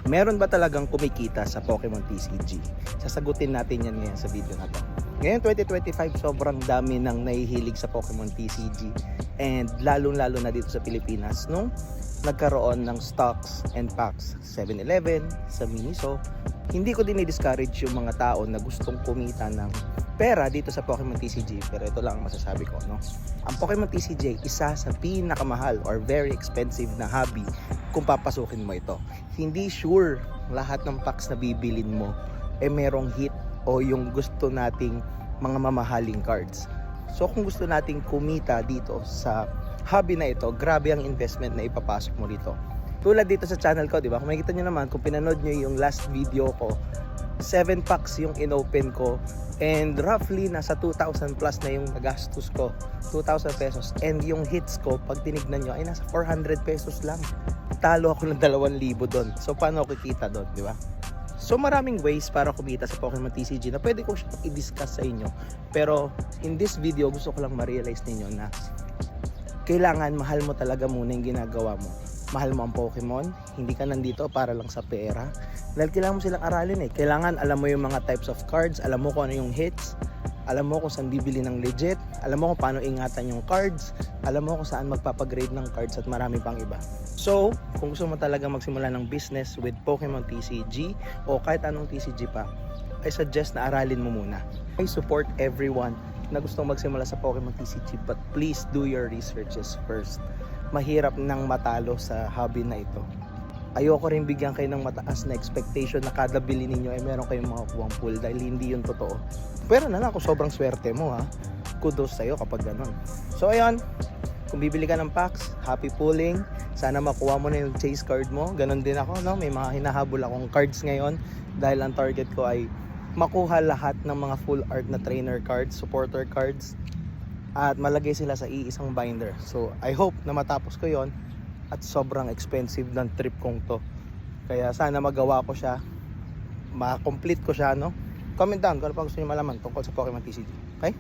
Meron ba talagang kumikita sa Pokemon TCG? Sasagutin natin yan ngayon sa video na to. Ngayon 2025, sobrang dami nang nahihilig sa Pokemon TCG, and lalong-lalo na dito sa Pilipinas nung nagkaroon ng stocks and packs 7-Eleven, sa Miniso. Hindi ko din i-discourage yung mga tao na gustong kumita ng pera dito sa Pokemon TCG, pero ito lang ang masasabi ko, no? Ang Pokemon TCG, isa sa pinakamahal or very expensive na hobby kung papasukin mo ito. Hindi sure lahat ng packs na bibilin mo merong hit o yung gusto nating mga mamahaling cards. So kung gusto nating kumita dito sa hobby na ito, grabe ang investment na ipapasok mo dito. Tulad dito sa channel ko, di ba? Kung makikita nyo naman, kung pinanood nyo yung last video ko, 7 packs yung inopen ko, and roughly nasa 2,000 plus na yung nagastos ko, 2,000 pesos, and yung hits ko pag tinignan nyo ay nasa 400 pesos lang. Talo ako ng 2,000 doon. So paano ako kikita doon, di ba? So maraming ways para kumita sa Pokemon TCG na pwede ko siyang i-discuss sa inyo, pero in this video gusto ko lang ma-realize ninyo na kailangan mahal mo talaga muna yung ginagawa mo. Mahal mo ang Pokemon, hindi ka nandito para lang sa pera. Dahil kailangan mo silang aralin Kailangan alam mo yung mga types of cards, alam mo kung ano yung hits, alam mo kung saan bibili ng legit, alam mo kung paano ingatan yung cards, alam mo kung saan magpapagrade ng cards at marami pang iba. So, kung gusto mo talaga magsimula ng business with Pokemon TCG o kahit anong TCG pa, I suggest na aralin mo muna. I support everyone na gustong magsimula sa Pokemon TCG, but please do your researches first. Mahirap nang matalo sa hobby na ito. Ayoko rin bigyan kayo ng mataas na expectation na kada bili ninyo ay meron kayong makakuhang pull, dahil hindi yun totoo. Pero na lang kung sobrang swerte mo, kudos sa'yo kapag ganun. So ayun, kung bibili ka ng packs, happy pulling. Sana makuha mo na yung chase card mo. Ganon din ako, no? May mga hinahabol akong cards ngayon dahil ang target ko ay makuha lahat ng mga full art na trainer cards, supporter cards, at malagay sila sa iisang binder. So I hope na matapos ko yon, at sobrang expensive ng trip kong to. Kaya sana magawa ko siya, ma-complete ko siya, no? Comment down kung ano pa gusto niyo malaman tungkol sa Pokemon TCG. Okay?